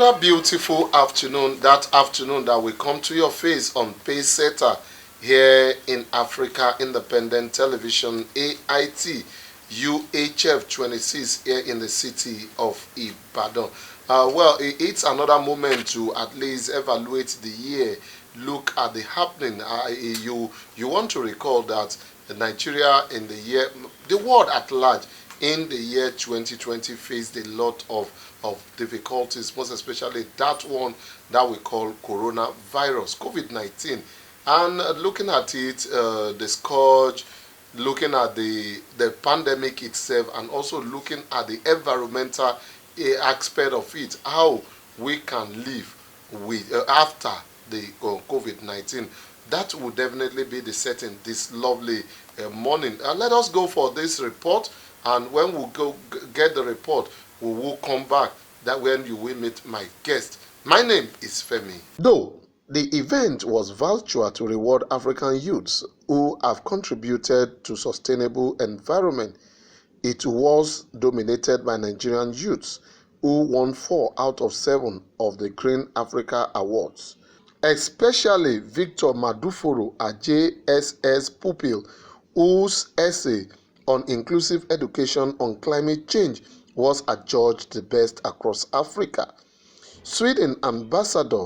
Another beautiful afternoon, that afternoon that we come to your face on PACESETTER here in Africa Independent Television, AIT, UHF 26 here in the city of Ibadan. It's another moment to at least evaluate the year, look at the happening. You want to recall that Nigeria in the year, the world at large, in the year 2020 faced a lot of difficulties, most especially that one that we call coronavirus, COVID-19. And looking at it, the scourge, looking at the pandemic itself, and also looking at the environmental aspect of it, how we can live with after the COVID-19. That would definitely be the setting this lovely morning. Let us go for this report, and when we go get the report, we will come back. That when you will meet my guest. My name is FEMI. Though the event was virtual to reward African youths who have contributed to sustainable environment, it was dominated by Nigerian youths who won 4 out of 7 of the Green Africa Awards. Especially Victor Maduforo, a JSS pupil, whose essay on inclusive education on climate change was adjudged the best across Africa. Sweden ambassador,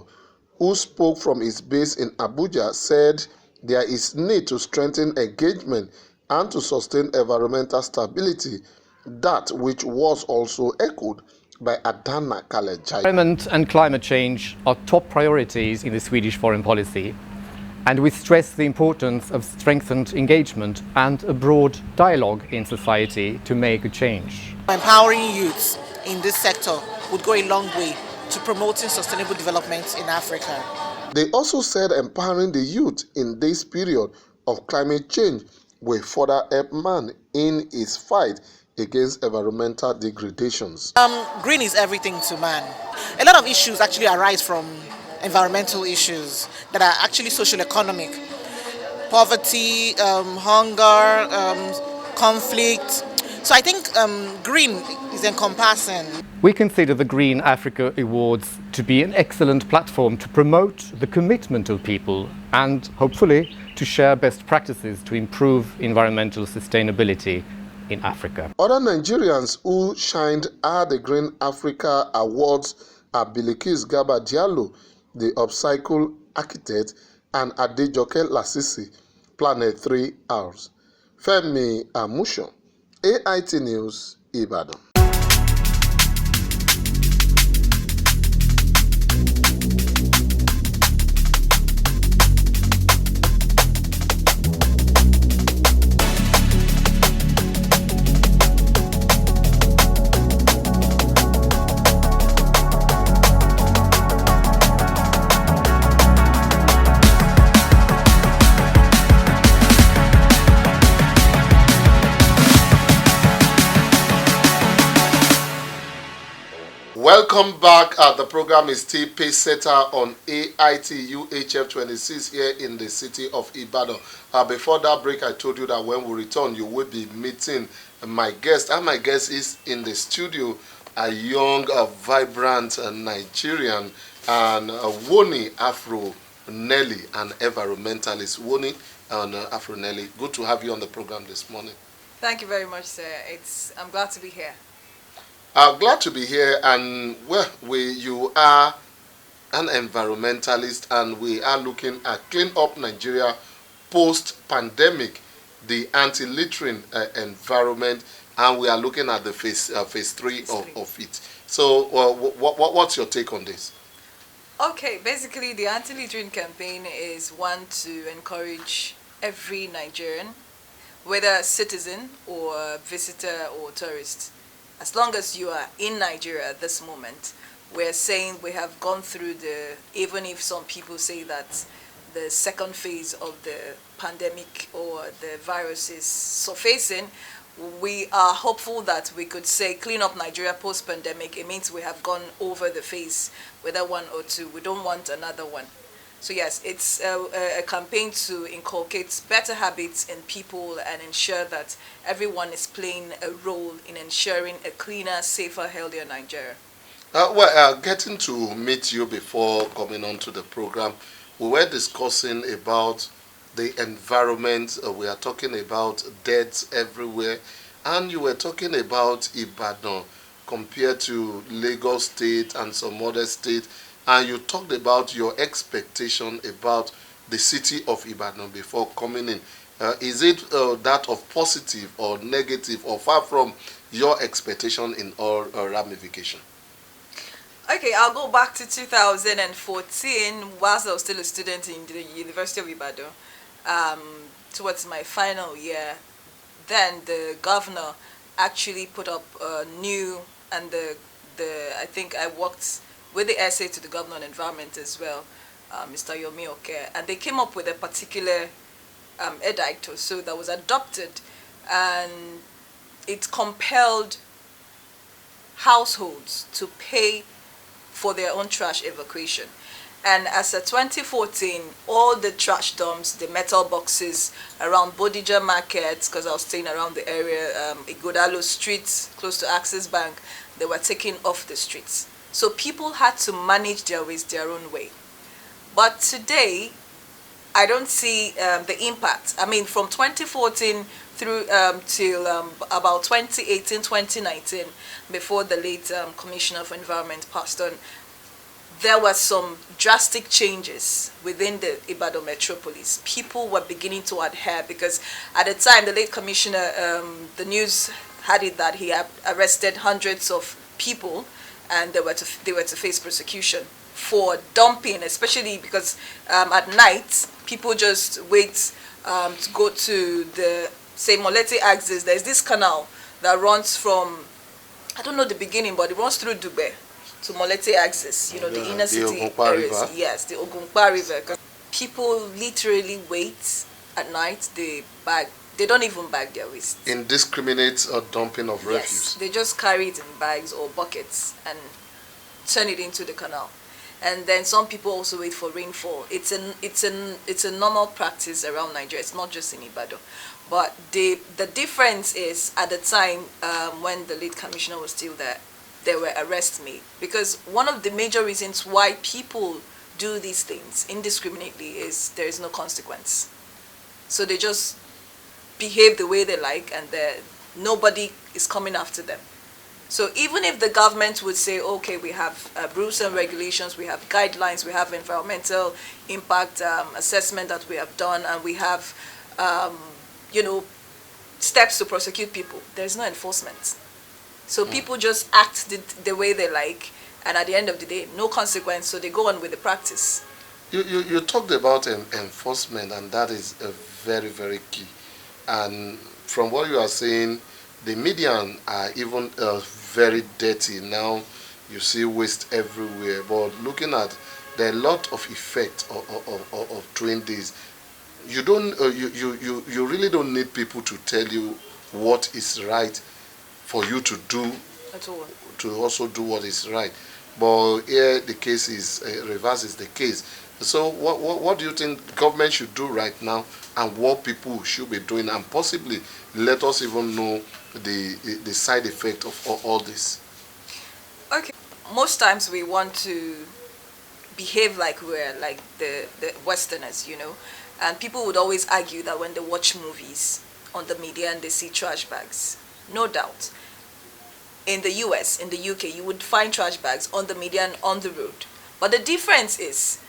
who spoke from his base in Abuja, said there is need to strengthen engagement and to sustain environmental stability, that which was also echoed by Adana Kalejai. Environment and climate change are top priorities in the Swedish foreign policy, and we stress the importance of strengthened engagement and a broad dialogue in society to make a change. Empowering youths in this sector would go a long way to promoting sustainable development in Africa. They also said empowering the youth in this period of climate change will further help man in his fight against environmental degradations. Green is everything to man. A lot of issues actually arise from environmental issues that are actually social economic. Poverty, hunger, conflict. So I think green is encompassing. We consider the Green Africa Awards to be an excellent platform to promote the commitment of people and hopefully to share best practices to improve environmental sustainability in Africa. Other Nigerians who shined at the Green Africa Awards are Bilikis Gaba Diallo, the upcycle architect, and Adejoke Lasisi, Planet 3 Hours. Femi Amushan, AIT News, Ibadan. Welcome back. The program is still PACESETTER on AIT UHF 26 here in the city of Ibadan. Before that break, I told you that when we return, you will be meeting my guest. And my guest is in the studio, a young, vibrant Nigerian, and WONNE Afronelly, an environmentalist. WONNE Afronelly, good to have you on the program this morning. Thank you very much, sir. I'm glad to be here. Glad to be here, and you are an environmentalist, and we are looking at clean up Nigeria post-pandemic, the anti-littering environment, and we are looking at the phase 3 of it. So what's your take on this? Okay, basically the anti-littering campaign is one to encourage every Nigerian, whether citizen or visitor or tourist, as long as you are in Nigeria at this moment. We're saying we have gone through even if some people say that the second phase of the pandemic or the virus is surfacing, we are hopeful that we could say clean up Nigeria post-pandemic. It means we have gone over the phase, whether 1 or 2. We don't want another one. So yes, it's a campaign to inculcate better habits in people and ensure that everyone is playing a role in ensuring a cleaner, safer, healthier Nigeria. Getting to meet you before coming on to the program, we were discussing about the environment. We are talking about deaths everywhere, and you were talking about Ibadan compared to Lagos State and some other states, and you talked about your expectation about the city of Ibadan before coming in. Is it that of positive or negative or far from your expectation in all ramification? Okay, I'll go back to 2014 whilst I was still a student in the University of Ibadan. Um, Towards my final year, then the governor actually put up a new, and the I think I worked with the essay to the governor on environment as well, Mr. Yomi Oke, and they came up with a particular edict or so that was adopted, and it compelled households to pay for their own trash evacuation. And as of 2014, all the trash dumps, the metal boxes around Bodija Market, because I was staying around the area, Igodalo Street, close to Access Bank, they were taken off the streets. So people had to manage their waste their own way. But today, I don't see the impact. I mean, from 2014 through till about 2018, 2019, before the late Commissioner for Environment passed on, there were some drastic changes within the Ibadan metropolis. People were beginning to adhere because at the time, the late commissioner, the news had it that he had arrested hundreds of people, and they were to face prosecution for dumping, especially because at night people just wait to go to the, say, Molete axis. There's this canal that runs from, I don't know the beginning, but it runs through Dube to Molete axis, you know, the inner city areas. River. Yes, the Ogunpa River. 'Cause people literally wait at night. They don't even bag their waste. Indiscriminate dumping of refuse. Yes, they just carry it in bags or buckets and turn it into the canal. And then some people also wait for rainfall. It's a normal practice around Nigeria. It's not just in Ibadan. But the difference is at the time when the late commissioner was still there were arrests made. Because one of the major reasons why people do these things indiscriminately is there is no consequence. So they just behave the way they like, and nobody is coming after them. So even if the government would say, okay, we have rules and regulations, we have guidelines, we have environmental impact assessment that we have done, and we have, steps to prosecute people, there's no enforcement. So people just act the way they like, and at the end of the day, no consequence, so they go on with the practice. You talked about enforcement, and that is a very, very key. And from what you are saying, the media are even very dirty now. You see waste everywhere. But looking at the lot of effect of doing this, you don't you really don't need people to tell you what is right for you to do. At all. To also do what is right. But here the case is reverse is the case. So what do you think government should do right now, and what people should be doing, and possibly let us even know the side effect of all this? Okay, most times we want to behave like we're like the Westerners, and people would always argue that when they watch movies on the media and they see trash bags, no doubt. In the US, in the UK, you would find trash bags on the media and on the road. But the difference is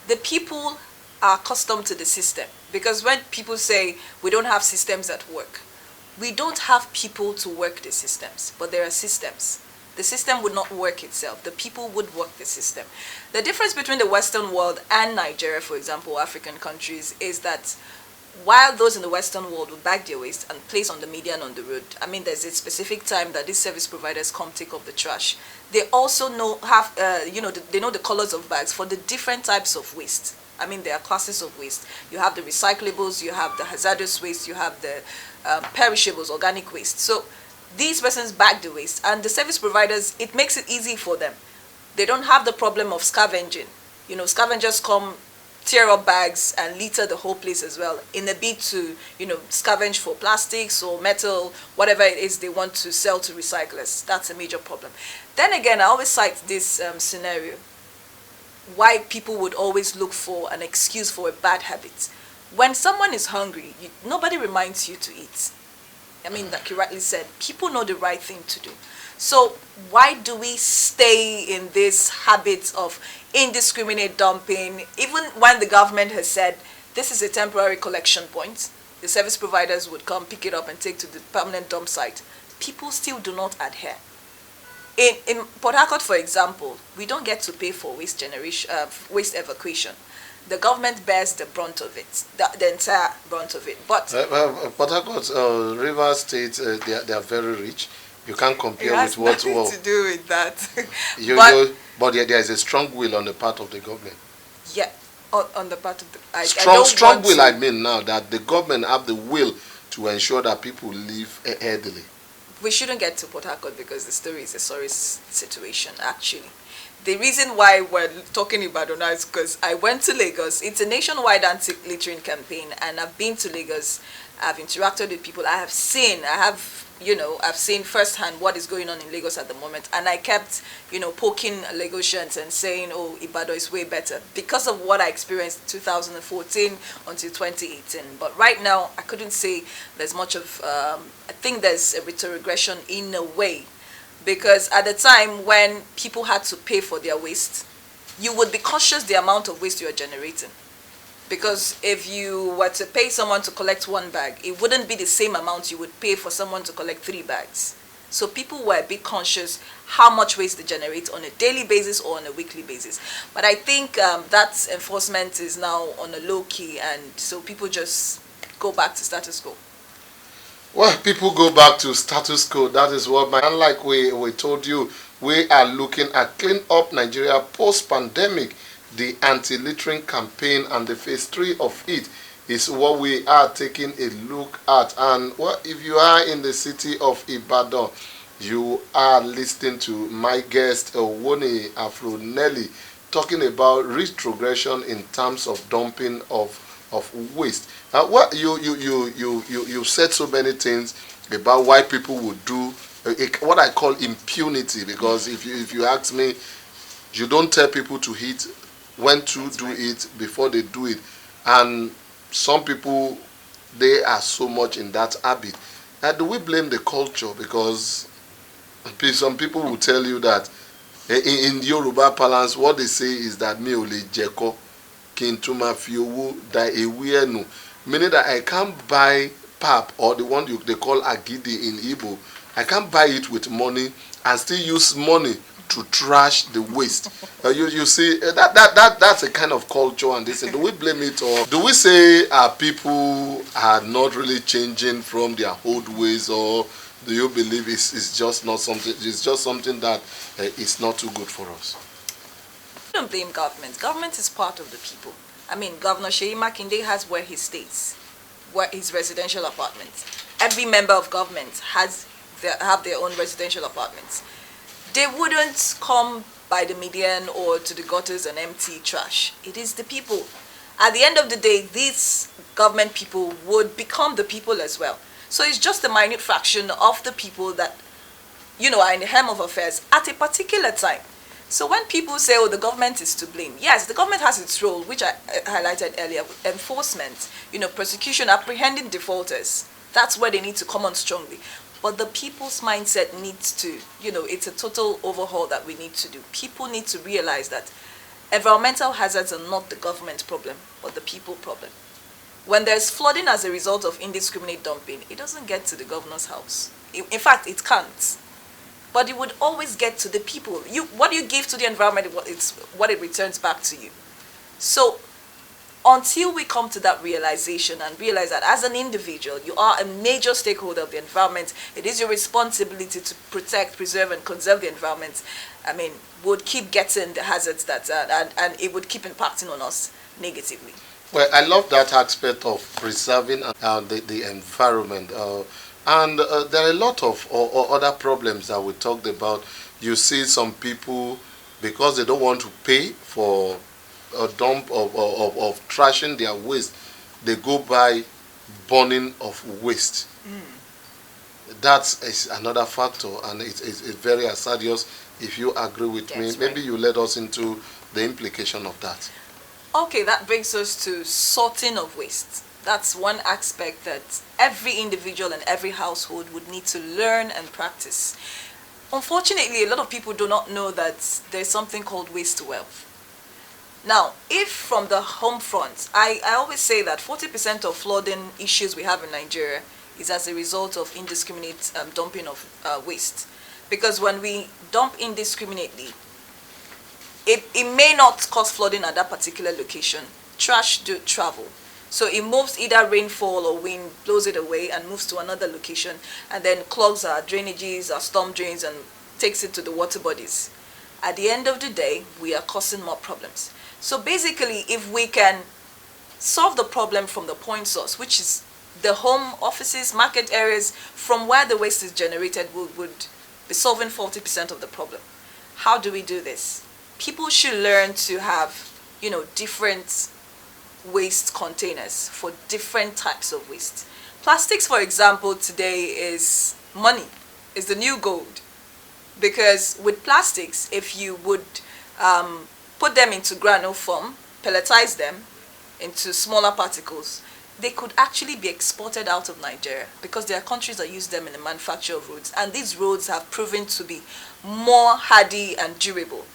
the people are accustomed to the system. Because when people say we don't have systems at work, we don't have people to work the systems, but there are systems. The system would not work itself. The people would work the system. The difference between the Western world and Nigeria, for example, African countries, is that while those in the Western world would bag their waste and place on the media and on the road, I mean, there's a specific time that these service providers come take up the trash. They also they know the colors of bags for the different types of waste. I mean, there are classes of waste. You have the recyclables, you have the hazardous waste, you have the perishables, organic waste. So these persons bag the waste, and the service providers, it makes it easy for them. They don't have the problem of scavenging. Scavengers come, tear up bags and litter the whole place as well in a bid to, scavenge for plastics or metal, whatever it is they want to sell to recyclers. That's a major problem. Then again, I always cite this scenario, why people would always look for an excuse for a bad habit. When someone is hungry, nobody reminds you to eat. I mean, like you rightly said, people know the right thing to do. So why do we stay in this habit of indiscriminate dumping, even when the government has said this is a temporary collection point, the service providers would come pick it up and take to the permanent dump site? People still do not adhere. In Port Harcourt, for example, we don't get to pay for waste evacuation. The government bears the brunt of it, the entire brunt of it. But Port Harcourt, Rivers State, they are very rich. You can't compare it has with what. nothing to do with that. But there is a strong will on the part of the government. Yeah, on the part of the strong will. I mean now that the government have the will to ensure that people live healthily. We shouldn't get to Port Harcourt because the story is a sorry situation, actually. The reason why we're talking about it now is because I went to Lagos. It's a nationwide anti-littering campaign, and I've been to Lagos. I've interacted with people. I've seen firsthand what is going on in Lagos at the moment. And I kept, poking Lagosians and saying, oh, Ibadan is way better because of what I experienced in 2014 until 2018. But right now, I couldn't say there's much of, I think there's a retrogression in a way. Because at the time when people had to pay for their waste, you would be cautious the amount of waste you are generating. Because if you were to pay someone to collect 1 bag, it wouldn't be the same amount you would pay for someone to collect 3 bags. So people were a bit conscious how much waste they generate on a daily basis or on a weekly basis. But I think that enforcement is now on a low key, and so people just go back to status quo. Well, people go back to status quo. That is what, unlike we told you, we are looking at Clean Up Nigeria post-pandemic. The anti-littering campaign and the phase 3 of it is what we are taking a look at. And well, if you are in the city of Ibadan, you are listening to my guest, WONNE Afronelly, talking about retrogression in terms of dumping of waste. What you said so many things about why people would do what I call impunity, because if you ask me, you don't tell people to eat, when to do it before they do it. And some people, they are so much in that habit. Do we blame the culture? Because some people will tell you that in Yoruba parlance, what they say is that mi o le jeko kintuma fi owo da ewe enu, meaning that I can't buy pap, or the one they call agidi in Igbo. I can't buy it with money and still use money to trash the waste. You see, that's a kind of culture, and they say, do we blame it, or do we say people are not really changing from their old ways, or do you believe it's just not something? It's just something that is not too good for us. Don't blame government. Government is part of the people. I mean, Governor Seyi Makinde has where he stays, where his residential apartments. Every member of government have their own residential apartments. They wouldn't come by the median or to the gutters and empty trash. It is the people. At the end of the day, these government people would become the people as well. So it's just a minute fraction of the people that, are in the helm of affairs at a particular time. So when people say, oh, the government is to blame, yes, the government has its role, which I highlighted earlier, enforcement, prosecution, apprehending defaulters. That's where they need to come on strongly. But the people's mindset needs to, it's a total overhaul that we need to do. People need to realize that environmental hazards are not the government problem, but the people problem. When there's flooding as a result of indiscriminate dumping, it doesn't get to the governor's house. In fact, it can't. But it would always get to the people. What you give to the environment, it's what it returns back to you. So until we come to that realization and realize that as an individual, you are a major stakeholder of the environment, it is your responsibility to protect, preserve, and conserve the environment, would keep getting the hazards and it would keep impacting on us negatively. Well, I love that aspect of preserving the environment. And there are a lot of other problems that we talked about. You see some people, because they don't want to pay for dump of trashing their waste, they go by burning of waste. That is another factor, and it's very hazardous. If you agree with me, maybe you let us into the implication of that. Okay, that brings us to sorting of waste. That's one aspect that every individual and every household would need to learn and practice. Unfortunately, a lot of people do not know that there's something called waste to wealth. Now, if from the home front, I always say that 40% of flooding issues we have in Nigeria is as a result of indiscriminate dumping of waste. Because when we dump indiscriminately, it may not cause flooding at that particular location. Trash do travel. So it moves, either rainfall or wind blows it away and moves to another location, and then clogs our drainages, our storm drains, and takes it to the water bodies. At the end of the day, we are causing more problems. So basically, if we can solve the problem from the point source, which is the home offices, market areas, from where the waste is generated, would be solving 40% of the problem. How do we do this? People should learn to have, different waste containers for different types of waste. Plastics, for example, today is money, is the new gold. Because with plastics, if you would put them into granule form, pelletize them into smaller particles, they could actually be exported out of Nigeria, because there are countries that use them in the manufacture of roads, and these roads have proven to be more hardy and durable.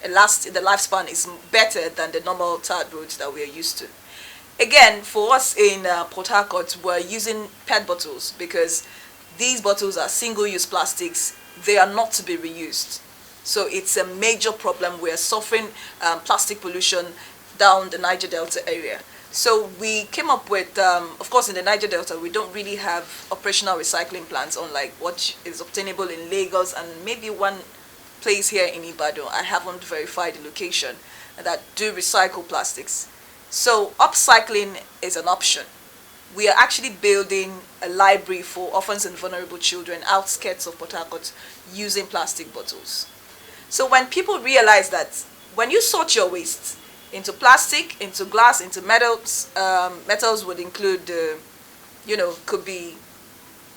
The lifespan is better than the normal tarred roads that we are used to. Again, for us in Port Harcourt, we're using PET bottles because these bottles are single-use plastics. They are not to be reused. So it's a major problem. We're suffering plastic pollution down the Niger Delta area. So we came up with, of course, in the Niger Delta, we don't really have operational recycling plants, unlike what is obtainable in Lagos and maybe one place here in Ibadan. I haven't verified the location that do recycle plastics. So upcycling is an option. We are actually building a library for orphans and vulnerable children outskirts of Port Harcourt using plastic bottles. So when people realize that when you sort your waste into plastic, into glass, into metals, metals would include, could be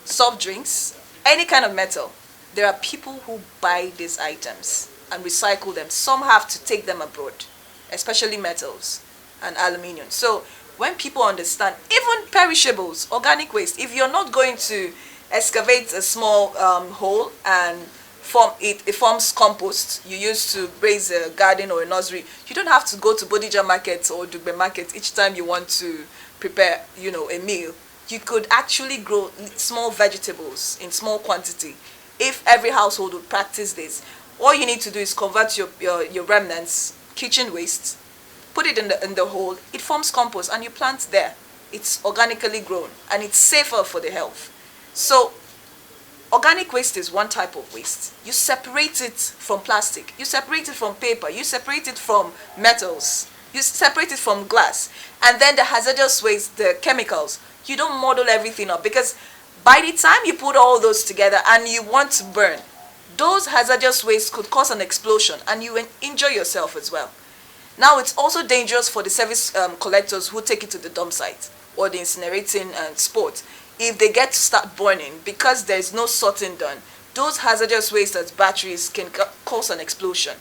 soft drinks, any kind of metal. There are people who buy these items and recycle them. Some have to take them abroad, especially metals and aluminium. So when people understand, even perishables, organic waste, if you're not going to excavate a small hole and it forms compost you use to raise a garden or a nursery, you don't have to go to Bodija market or Dugbe market each time you want to prepare, a meal. You could actually grow small vegetables in small quantity. If every household would practice this, all you need to do is convert your remnants, kitchen waste, put it in the hole, it forms compost and you plant there. It's organically grown and it's safer for the health. So organic waste is one type of waste. You separate it from plastic, you separate it from paper, you separate it from metals, you separate it from glass, and then the hazardous waste, the chemicals, you don't model everything up, because by the time you put all those together and you want to burn, those hazardous waste could cause an explosion and you injure yourself as well. Now it's also dangerous for the service collectors who take it to the dump site or the incinerating spot. If they get to start burning, because there's no sorting done, those hazardous waste as batteries can cause an explosion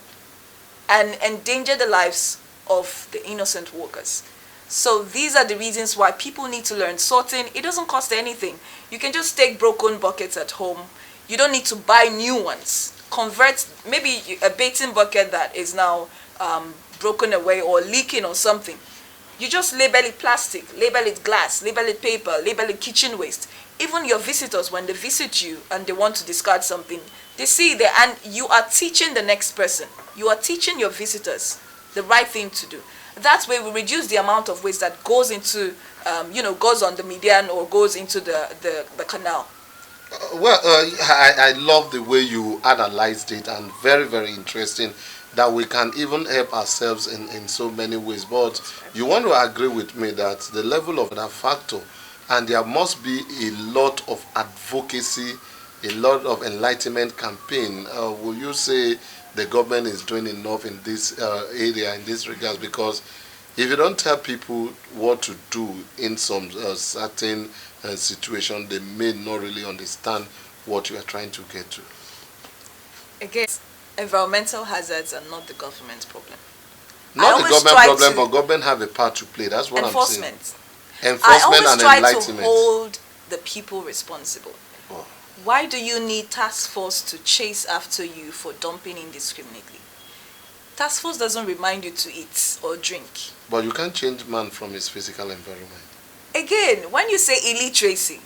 and endanger the lives of the innocent workers. So these are the reasons why people need to learn sorting. It doesn't cost anything. You can just take broken buckets at home. You don't need to buy new ones. Convert maybe a bathing bucket that is now broken away or leaking or something. You just label it plastic, label it glass, label it paper, label it kitchen waste. Even your visitors, when they visit you and they want to discard something, they see there, and you are teaching the next person. You are teaching your visitors the right thing to do. That way we reduce the amount of waste that goes into, goes on the median or goes into the canal. I love the way you analyzed it, and very, very interesting that we can even help ourselves in so many ways. But you want to agree with me that the level of that factor, and there must be a lot of advocacy, a lot of enlightenment campaign. Will you say the government is doing enough in this area, in this regards, because if you don't tell people what to do in some certain situation, they may not really understand what you are trying to get to. Again, environmental hazards are not the government's problem. Not the government problem, but government have a part to play. That's what I'm saying. Enforcement I always and try enlightenment. to hold the people responsible. Oh. Why do you need task force to chase after you for dumping indiscriminately? Task force doesn't remind you to eat or drink. But you can't change man from his physical environment. Again, when you say illiteracy,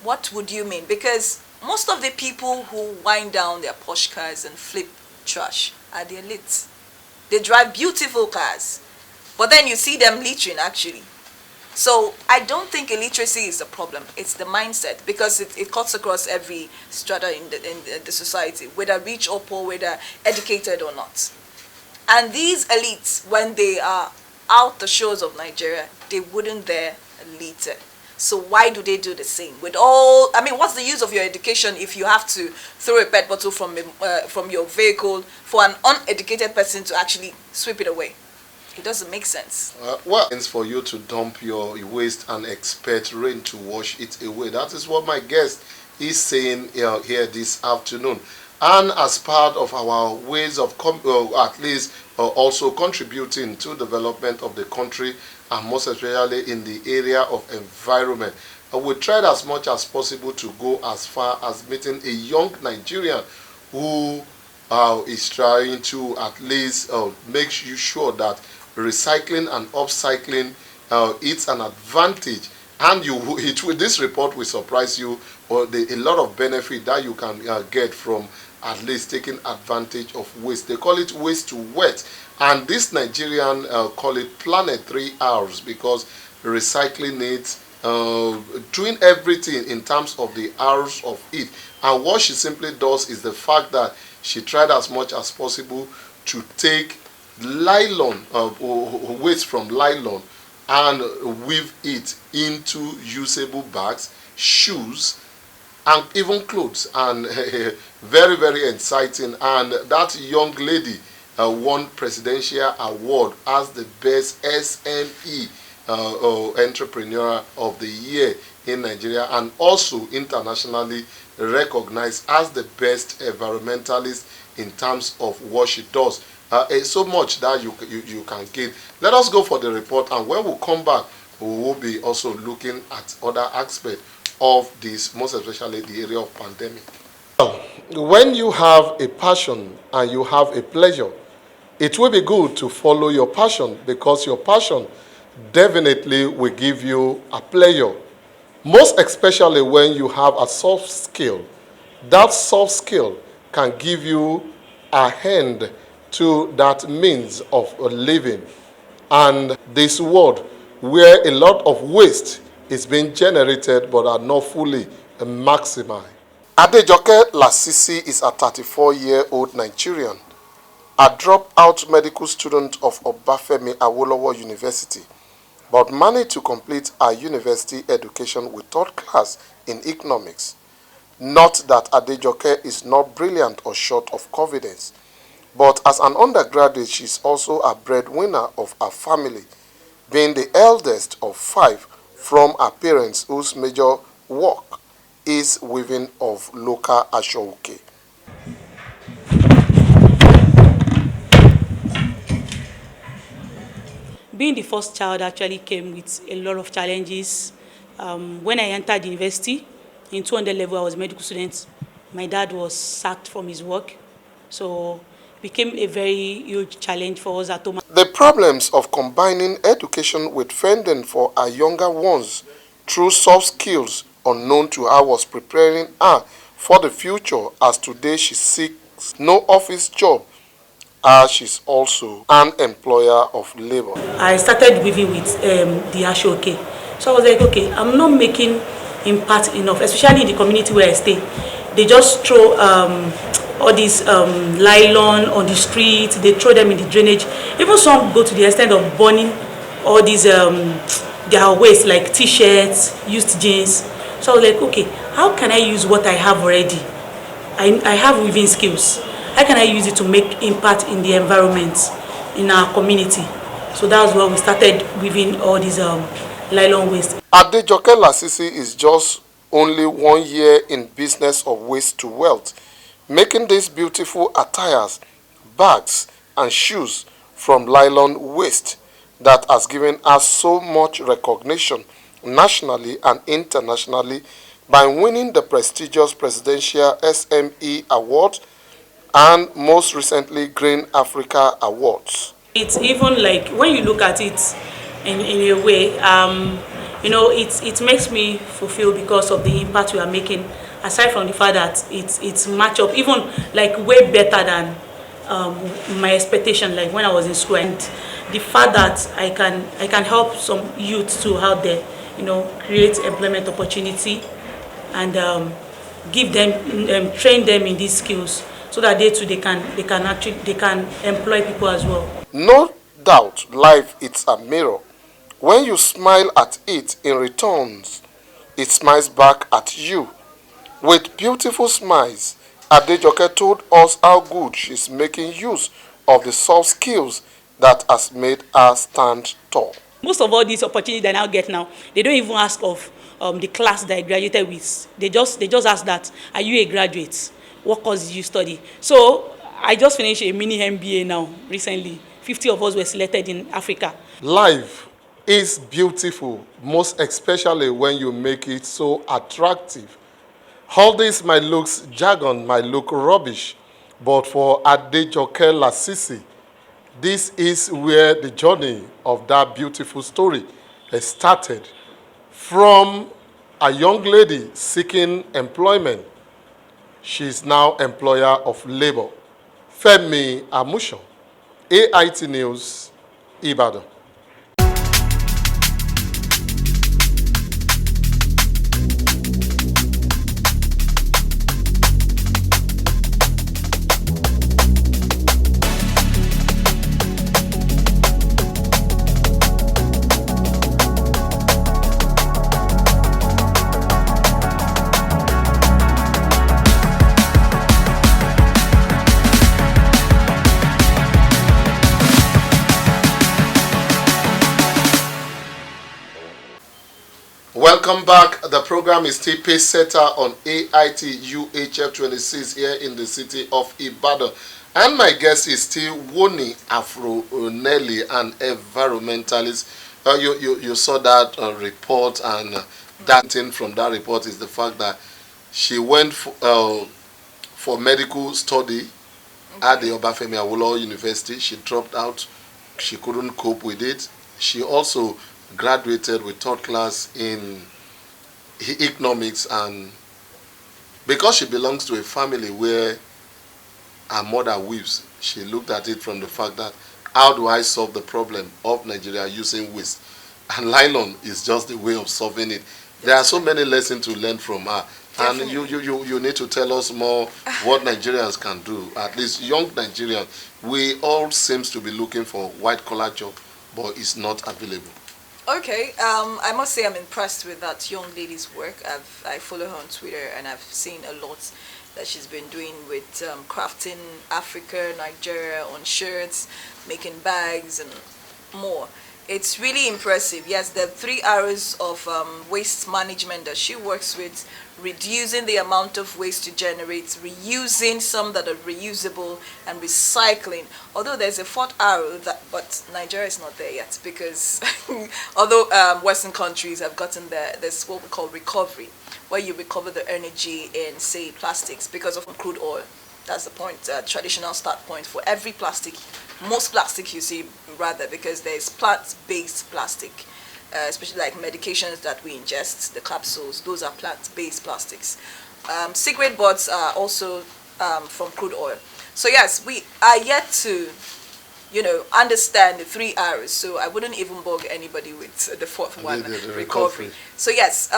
what would you mean? Because most of the people who wind down their posh cars and flip trash are the elites. They drive beautiful cars, but then you see them littering actually. So I don't think illiteracy is the problem. It's the mindset, because it cuts across every strata in the society, whether rich or poor, whether educated or not. And these elites, when they are out the shores of Nigeria, they wouldn't dare litter. So why do they do the same? With all, I mean, what's the use of your education if you have to throw a pet bottle from your vehicle for an uneducated person to actually sweep it away? It doesn't make sense. Well, it's for you to dump your waste and expect rain to wash it away. That is what my guest is saying here this afternoon. And as part of our ways of, at least also contributing to development of the country, and most especially in the area of environment, we tried as much as possible to go as far as meeting a young Nigerian who is trying to at least make you sure that recycling and upcycling it's an advantage, and this report will surprise you, or a lot of benefit that you can get from at least taking advantage of waste. They call it waste to wet, and this Nigerian call it Planet 3 hours, because recycling needs doing everything in terms of the hours of it. And what she simply does is the fact that she tried as much as possible to take nylon, waste from nylon, and weave it into usable bags, shoes, and even clothes. And very, very exciting. And that young lady won presidential award as the best SME entrepreneur of the year in Nigeria, and also internationally recognized as the best environmentalist in terms of what she does. So much that you can gain. Let us go for the report, and when we come back, we will be also looking at other aspects of this, most especially the area of pandemic. When you have a passion and you have a pleasure, it will be good to follow your passion, because your passion definitely will give you a pleasure. Most especially when you have a soft skill. That soft skill can give you a hand to that means of living. And this world where a lot of waste is being generated but are not fully maximized. Adejoke Lasisi is a 34-year-old Nigerian, a dropout medical student of Obafemi Awolowo University, but managed to complete her university education with third class in economics. Not that Adejoke is not brilliant or short of confidence, but as an undergraduate, she is also a breadwinner of her family, being the eldest of 5 from her parents whose major work is weaving of local ashoke. Being the first child actually came with a lot of challenges. When I entered university, in 200 level, I was a medical student. My dad was sacked from his work, so it became a very huge challenge for us at home. The problems of combining education with fending for our younger ones through soft skills unknown to her was preparing her for the future, as today she seeks no office job, as she's also an employer of labor. I started weaving with the ashoke. So I was like, okay, I'm not making impact enough, especially in the community where I stay. They just throw all these nylon on the street, they throw them in the drainage. Even some go to the extent of burning all these their waste, like t-shirts, used jeans. So I was like, okay, how can I use what I have already? I have weaving skills. how can I use it to make impact in the environment, in our community? So that's why we started weaving all these nylon waste. Adejoke Lasisi is just only 1 year in business of waste to wealth, making these beautiful attires, bags and shoes from nylon waste that has given us so much recognition nationally and internationally by winning the prestigious Presidential SME Award and most recently Green Africa Awards. It's even like when you look at it in a way, you know, it makes me fulfilled because of the impact we are making. Aside from the fact that it's match up, even like way better than my expectation, like when I was in school, and the fact that I can help some youth to out there, you know, create employment opportunity and give them train them in these skills so that they can employ people as well. No doubt life is a mirror. When you smile at it in returns, it smiles back at you. With beautiful smiles, Adejoke told us how good she's making use of the soft skills that has made her stand tall. Most of all these opportunities I now get now, they don't even ask of the class that I graduated with. They just ask that, are you a graduate? What course did you study? So I just finished a mini MBA now recently. 50 of us were selected in Africa. Life is beautiful, most especially when you make it so attractive. All this might look jargon, might look rubbish, but for Adejoke Lasisi, this is where the journey of that beautiful story has started. From a young lady seeking employment, she is now employer of labor. FEMI AMUSAN, AIT News, IBADAN. Welcome back. The program is still PACESETTER on AIT UHF 26 here in the city of Ibadan. And my guest is still WONNE Afronelly, an environmentalist. You saw that report, and that thing from that report is the fact that she went for medical study at the Obafemi Awolowo University. She dropped out. She couldn't cope with it. She also graduated with third class in economics, and because she belongs to a family where her mother weaves, she looked at it from the fact that how do I solve the problem of Nigeria using waste, and nylon is just the way of solving it. There are so many lessons to learn from her. Definitely. And you need to tell us more what Nigerians can do, at least young Nigerians. We all seems to be looking for white collar job, but it's not available. Okay, I must say I'm impressed with that young lady's work. I follow her on Twitter, and I've seen a lot that she's been doing with crafting Africa, Nigeria on shirts, making bags and more. It's really impressive. Yes, the 3 hours of waste management that she works with, reducing the amount of waste to generate, reusing some that are reusable, and recycling. Although there's a 4th hour, but Nigeria is not there yet, because although Western countries have gotten there, there's what we call recovery, where you recover the energy in, say, plastics because of crude oil. That's the point, traditional start point for every plastic, most plastic you see rather, because there's plant-based plastic, especially like medications that we ingest, the capsules, those are plant-based plastics. Cigarette butts are also from crude oil. So yes, we are yet to, understand the 3 hours, so I wouldn't even bug anybody with the 4th one, the recovery. So yes,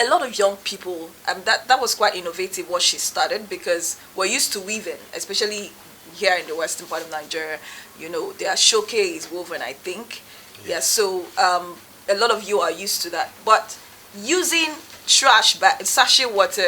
a lot of young people, that was quite innovative what she started, because we're used to weaving, especially here in the western part of Nigeria. Their shoke is woven, I think. Yeah, so a lot of you are used to that. But using trash bag, sachet water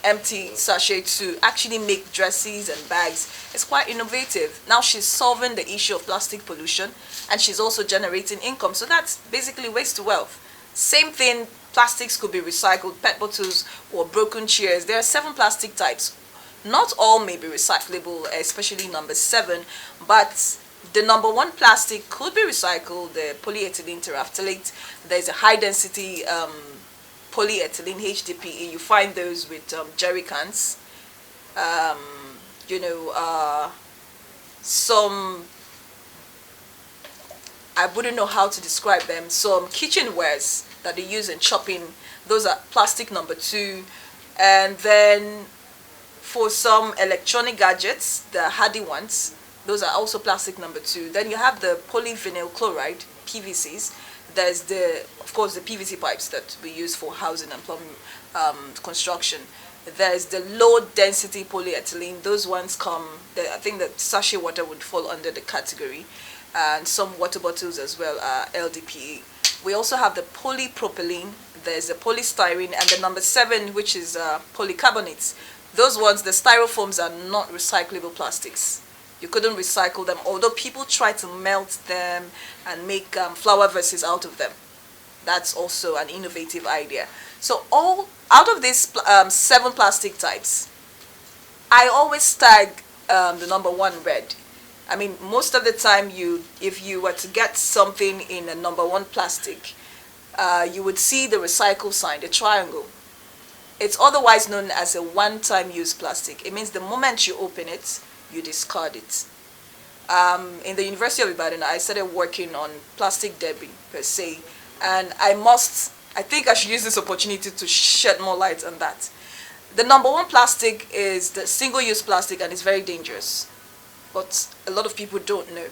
empty sachet to actually make dresses and bags. It's quite innovative. Now she's solving the issue of plastic pollution, and she's also generating income. So that's basically waste to wealth. Same thing, plastics could be recycled, PET bottles or broken chairs. There are 7 plastic types. Not all may be recyclable, especially number 7, but the number 1 plastic could be recycled, the polyethylene terephthalate. There's a high density polyethylene, HDPE. You find those with jerry cans. Some, I wouldn't know how to describe them, some kitchenwares that they use in chopping, those are plastic number 2. And then for some electronic gadgets, the hardy ones, those are also plastic number 2. Then you have the polyvinyl chloride, PVCs. There's of course, the PVC pipes that we use for housing and plumbing construction. There's the low density polyethylene. Those ones come, I think that sachet water would fall under the category. And some water bottles as well are LDPE. We also have the polypropylene. There's the polystyrene, and the number 7, which is polycarbonates. Those ones, the styrofoams, are not recyclable plastics. You couldn't recycle them, although people try to melt them and make flower vases out of them. That's also an innovative idea. So out of these 7 plastic types, I always tag the number 1 red. I mean, most of the time, if you were to get something in a number 1 plastic, you would see the recycle sign, the triangle. It's otherwise known as a one-time use plastic. It means the moment you open it, you discard it. In the University of Ibadan, I started working on plastic debris per se, and I think I should use this opportunity to shed more light on that. The number 1 plastic is the single-use plastic, and it's very dangerous, but a lot of people don't know.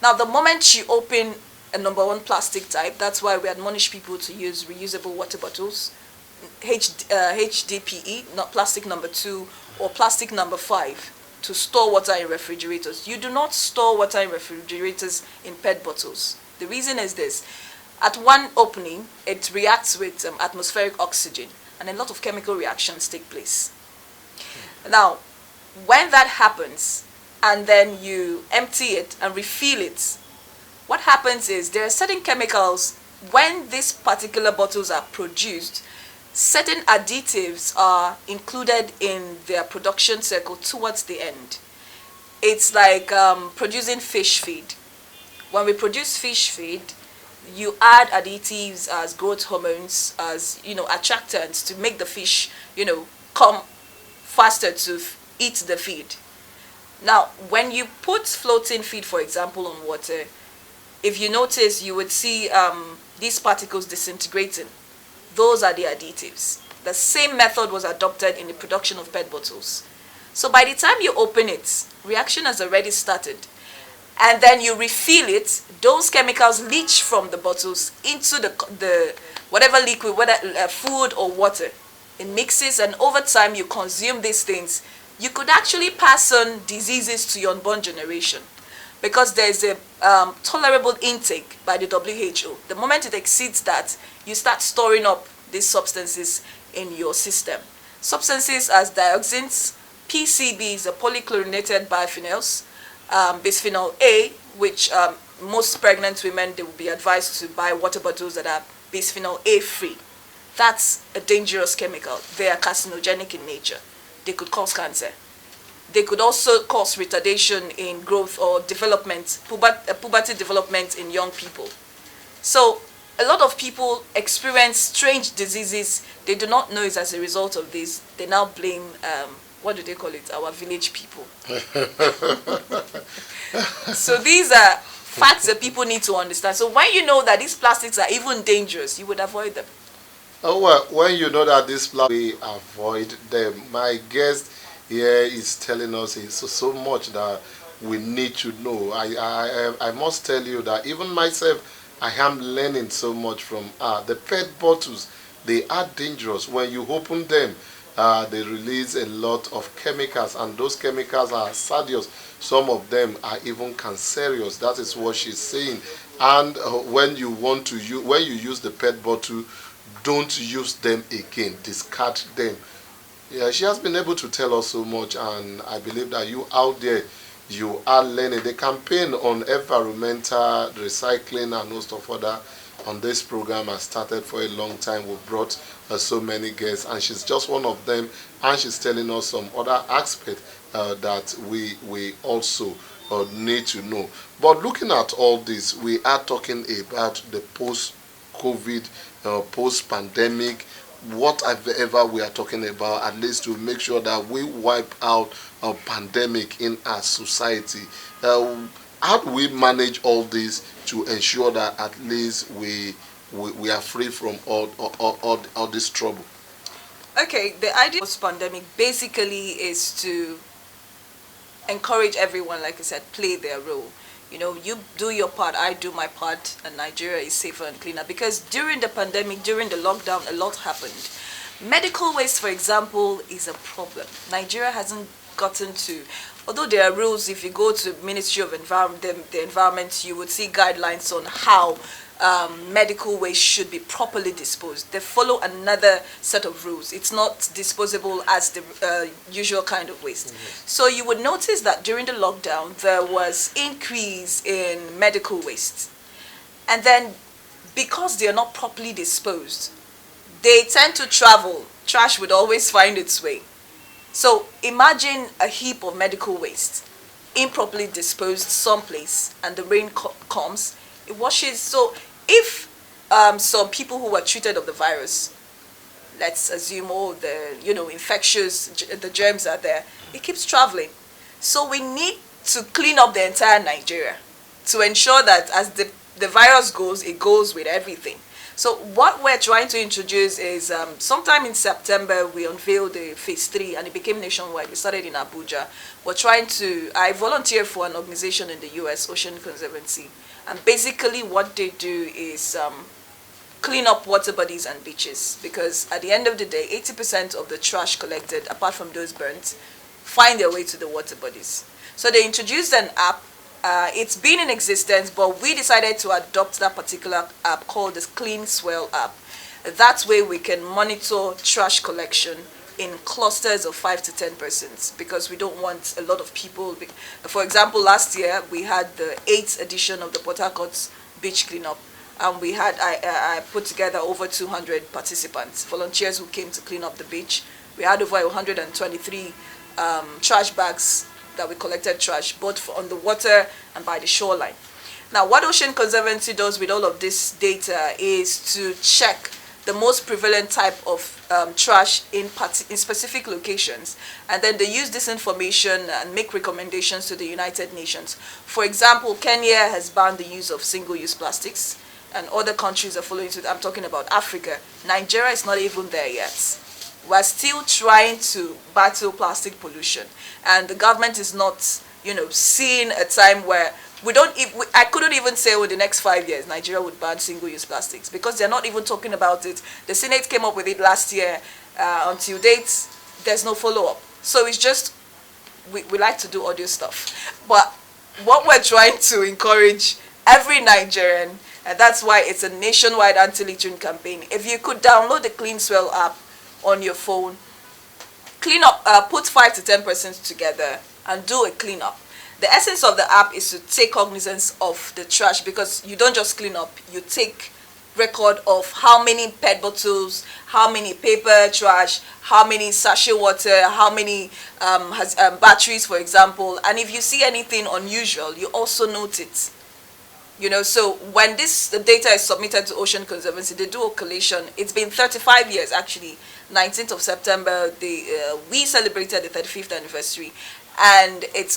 Now, the moment you open a number 1 plastic type, that's why we admonish people to use reusable water bottles, HDPE, not plastic number 2, or plastic number 5, to store water in refrigerators. You do not store water in refrigerators in PET bottles. The reason is this: at one opening, it reacts with atmospheric oxygen, and a lot of chemical reactions take place. Now, when that happens, and then you empty it and refill it, what happens is there are certain chemicals. When these particular bottles are produced, certain additives are included in their production cycle towards the end. It's like producing fish feed. When we produce fish feed, you add additives as growth hormones, as attractants to make the fish come faster to eat the feed. Now, when you put floating feed, for example, on water, if you notice, you would see these particles disintegrating. Those are the additives. The same method was adopted in the production of PET bottles. So by the time you open it, reaction has already started. And then you refill it, those chemicals leach from the bottles into the whatever liquid, whether food or water. It mixes, and over time you consume these things. You could actually pass on diseases to your unborn generation, because there's a tolerable intake by the WHO. The moment it exceeds that, you start storing up these substances in your system. Substances as dioxins, PCBs, polychlorinated biphenyls, bisphenol A, which most pregnant women, they will be advised to buy water bottles that are bisphenol A free. That's a dangerous chemical. They are carcinogenic in nature. They could cause cancer. They could also cause retardation in growth or development, puberty development in young people. So a lot of people experience strange diseases. They do not know it's as a result of this. They now blame, what do they call it, our village people. So these are facts that people need to understand. So when you know that these plastics are even dangerous, you would avoid them. Oh, well, when you know that these plastics, we avoid them. My guest here is telling us so much that we need to know. I must tell you that even myself, I am learning so much from the PET bottles. They are dangerous. When you open them, they release a lot of chemicals, and those chemicals are hazardous. Some of them are even cancerous. That is what she's saying. And when you use the PET bottle, don't use them again. Discard them. Yeah, she has been able to tell us so much, and I believe that you out there, you are learning. The campaign on environmental recycling and most of other on this program has started for a long time. We brought so many guests, and she's just one of them, and she's telling us some other aspects that we also need to know. But looking at all this, we are talking about the post-COVID, post-pandemic, whatever we are talking about, at least to make sure that we wipe out a pandemic in our society. How do we manage all this to ensure that at least we are free from all this trouble? Okay, the idea of pandemic basically is to encourage everyone, like I said, play their role. You know, you do your part, I do my part, and Nigeria is safer and cleaner. Because during the pandemic, during the lockdown, a lot happened. Medical waste, for example, is a problem. Nigeria hasn't gotten to, although there are rules, if you go to Ministry of Environment, the Environment, you would see guidelines on how medical waste should be properly disposed. They follow another set of rules. It's not disposable as the usual kind of waste. So you would notice that during the lockdown, there was increase in medical waste. And then because they are not properly disposed, they tend to travel. Trash would always find its way. So imagine a heap of medical waste, improperly disposed someplace, and the rain comes, it washes. So if some people who were treated of the virus, let's assume all the infectious, the germs are there, it keeps traveling. So we need to clean up the entire Nigeria to ensure that as the virus goes, it goes with everything. So what we're trying to introduce is sometime in September, we unveiled the phase 3 and it became nationwide. We started in Abuja. I volunteer for an organization in the US, OCEAN Conservancy. And basically what they do is clean up water bodies and beaches. Because at the end of the day, 80% of the trash collected, apart from those burnt, find their way to the water bodies. So they introduced an app. It's been in existence, but we decided to adopt that particular app called the Clean Swell app. That way we can monitor trash collection in clusters of 5 to 10 persons, because we don't want a lot of people. For example, last year we had the 8th edition of the Port Harcourt beach cleanup, and we had I put together over 200 participants, volunteers who came to clean up the beach. We had over 123 trash bags that we collected trash, both on the water and by the shoreline. Now, what Ocean Conservancy does with all of this data is to check the most prevalent type of trash in specific locations, and then they use this information and make recommendations to the United Nations. For example, Kenya has banned the use of single-use plastics, and other countries are following suit. I'm talking about Africa. Nigeria is not even there yet. We're still trying to battle plastic pollution, and the government is not, seeing a time where I couldn't even say in the next 5 years Nigeria would ban single-use plastics, because they're not even talking about it. The Senate came up with it last year. Until date, there's no follow-up. So it's just, we like to do audio stuff. But what we're trying to encourage every Nigerian, and that's why it's a nationwide anti-littering campaign. If you could download the Clean Swell app on your phone, clean up, put 5 to 10 persons together and do a cleanup. The essence of the app is to take cognizance of the trash, because you don't just clean up, you take record of how many PET bottles, how many paper trash, how many sachet water, how many batteries, for example. And if you see anything unusual, you also note it. So when the data is submitted to Ocean Conservancy, they do a collation. It's been 35 years, actually. 19th of September, we celebrated the 35th anniversary. And it's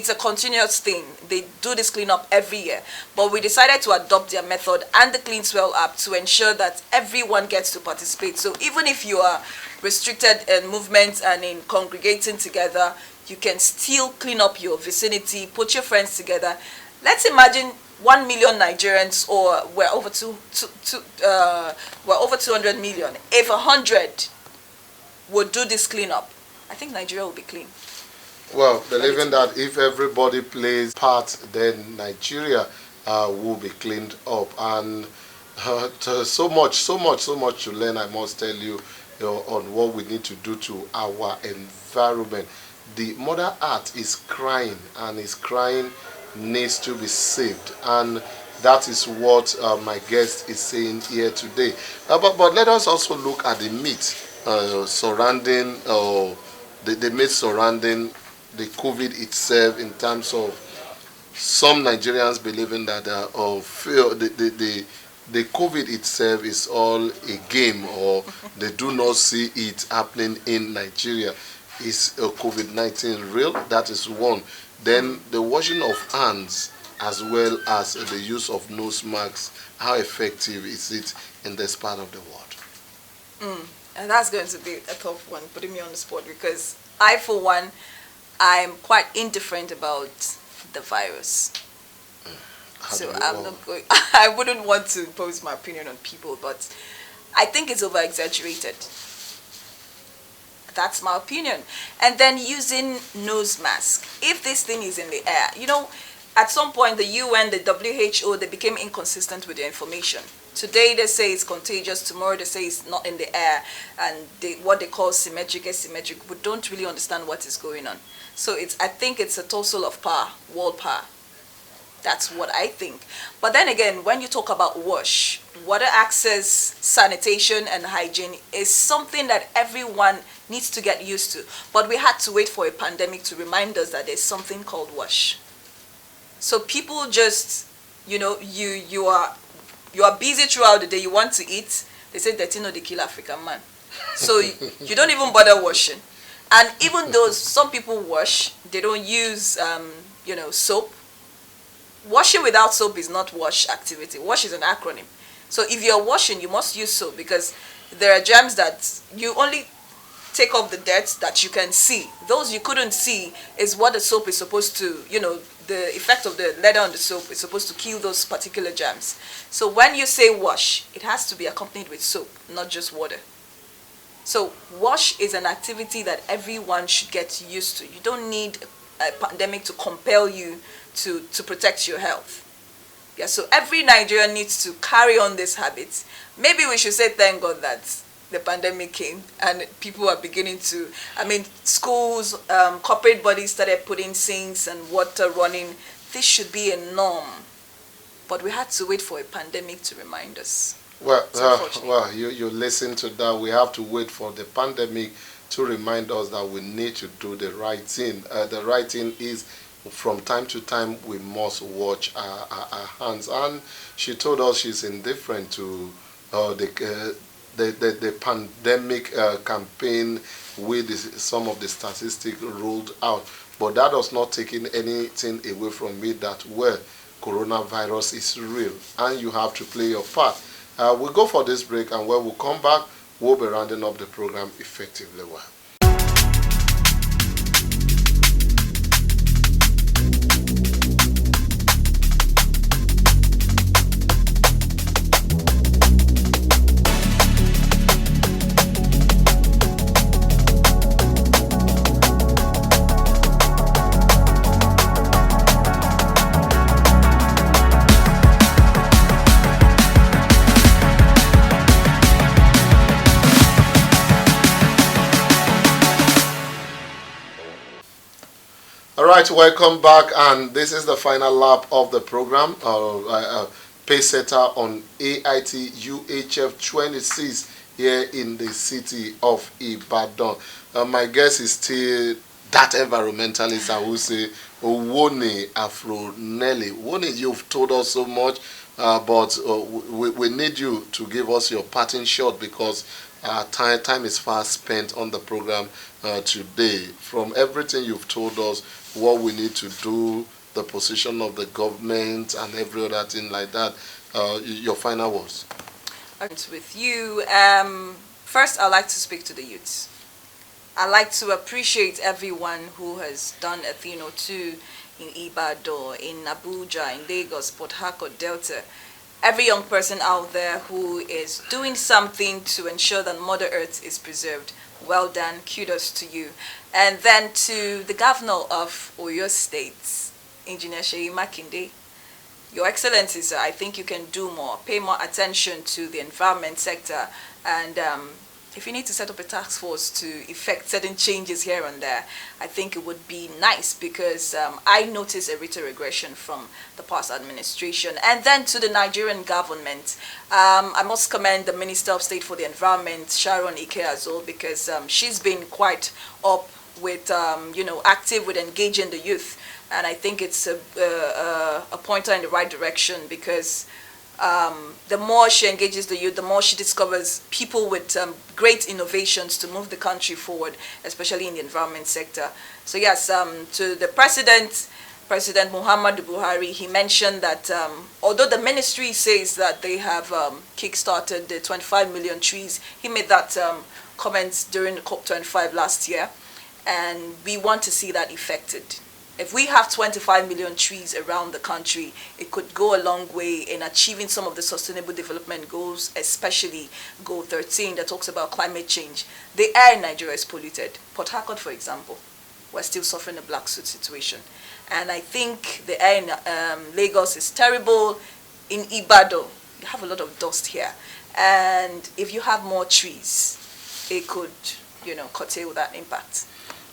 a continuous thing. They do this cleanup every year. But we decided to adopt their method and the Clean Swell app to ensure that everyone gets to participate. So even if you are restricted in movement and in congregating together, you can still clean up your vicinity, put your friends together. Let's imagine 1 million Nigerians, or we're over 200 million. If 100 would do this cleanup, I think Nigeria will be clean. Well, believing that if everybody plays part, then Nigeria will be cleaned up. And so much to learn, I must tell you. on what we need to do to our environment. The Mother Earth is crying, and is crying needs to be saved, and that is what my guest is saying here today. But let us also look at the myth surrounding the myth surrounding the COVID itself, in terms of some Nigerians believing that the COVID itself is all a game, or they do not see it happening in Nigeria. Is COVID-19 real? That is one. Then the washing of hands, as well as the use of nose masks, how effective is it in this part of the world? And that's going to be a tough one, putting me on the spot, because I, for one, I'm quite indifferent about the virus. So I'm not going, I wouldn't want to impose my opinion on people, but I think it's over-exaggerated. That's my opinion. And then using nose mask. If this thing is in the air, at some point the UN, the WHO, they became inconsistent with their information. Today they say it's contagious, tomorrow they say it's not in the air, and what they call symmetric, asymmetric. We don't really understand what is going on. So I think it's a tussle of power, world power. That's what I think. But then again, when you talk about wash, water access, sanitation, and hygiene is something that everyone needs to get used to. But we had to wait for a pandemic to remind us that there's something called wash. So people just, you are busy throughout the day, you want to eat. They say dirty no dey kill African man. So you don't even bother washing. And even though some people wash, they don't use, soap. Washing without soap is not wash activity. Wash is an acronym. So if you're washing, you must use soap, because there are germs that you only take off the dirt that you can see. Those you couldn't see is what the soap is supposed to, the effect of the leather on the soap is supposed to kill those particular germs. So when you say wash, it has to be accompanied with soap, not just water. So wash is an activity that everyone should get used to. You don't need a pandemic to compel you to protect your health. Yeah, so every Nigerian needs to carry on this habit. Maybe we should say thank God that the pandemic came and people are beginning to, schools, corporate bodies started putting sinks and water running. This should be a norm. But we had to wait for a pandemic to remind us. Well, you listen to that. We have to wait for the pandemic to remind us that we need to do the right thing. The right thing is, from time to time, we must watch our hands. And she told us she's indifferent to the pandemic campaign with some of the statistics rolled out. But that does not take anything away from me that, coronavirus is real, and you have to play your part. We'll go for this break, and when we come back, we'll be rounding up the program effectively well. Alright, welcome back, and this is the final lap of the program. PACESETTER on AIT UHF 26 here in the city of Ibadan. My guest is still that environmentalist, I would say, WONNE Afronelly. WONNE, you've told us so much, but we need you to give us your parting shot, because time is fast spent on the program today. From everything you've told us, what we need to do, the position of the government, and every other thing like that, your final words. With you, first I'd like to speak to the youths. I'd like to appreciate everyone who has done a thing or two in Ibadan, in Abuja, in Lagos, Port Harcourt, Delta. Every young person out there who is doing something to ensure that Mother Earth is preserved. Well done, kudos to you. And then to the governor of Oyo State, Engineer Seyi Makinde. Your Excellency, sir, I think you can do more. Pay more attention to the environment sector and if you need to set up a task force to effect certain changes here and there, I think it would be nice, because I noticed a rate of regression from the past administration. And then to the Nigerian government, I must commend the Minister of State for the Environment, Sharon Ike-Azul, because she's been quite up with, active with engaging the youth. And I think it's a pointer in the right direction, because the more she engages the youth, the more she discovers people with great innovations to move the country forward, especially in the environment sector. So yes, to the President Muhammadu Buhari, he mentioned that although the ministry says that they have kick-started the 25 million trees, he made that comment during the COP25 last year, and we want to see that effected. If we have 25 million trees around the country, it could go a long way in achieving some of the sustainable development goals, especially Goal 13 that talks about climate change. The air in Nigeria is polluted. Port Harcourt, for example, we're still suffering a black soot situation. And I think the air in Lagos is terrible. In Ibadan, you have a lot of dust here. And if you have more trees, it could, curtail that impact.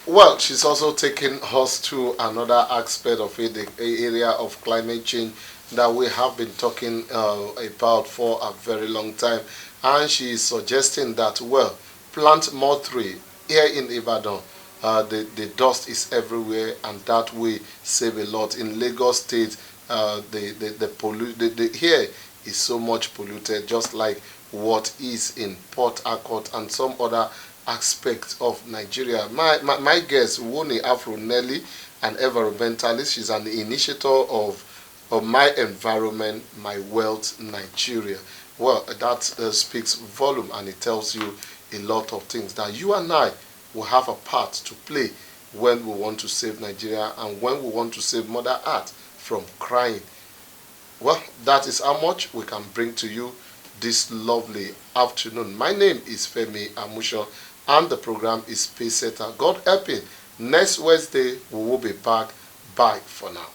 Well, she's also taking us to another aspect of it, the area of climate change that we have been talking about for a very long time. And she is suggesting that, well, plant more tree here in Ibadan. The dust is everywhere, and that way save a lot. In Lagos State, the air is so much polluted, just like what is in Port Harcourt and some other aspects of Nigeria. My guest, WONNE Afronelly, an environmentalist. She's an initiator of myEnvironment, myWealth Nigeria. Well, that speaks volume, and it tells you a lot of things that you and I will have a part to play when we want to save Nigeria and when we want to save Mother Earth from crying. Well, that is how much we can bring to you this lovely afternoon. My name is FEMI Amushan, and the program is PACESETTER. God helping, next Wednesday we will be back. Bye for now.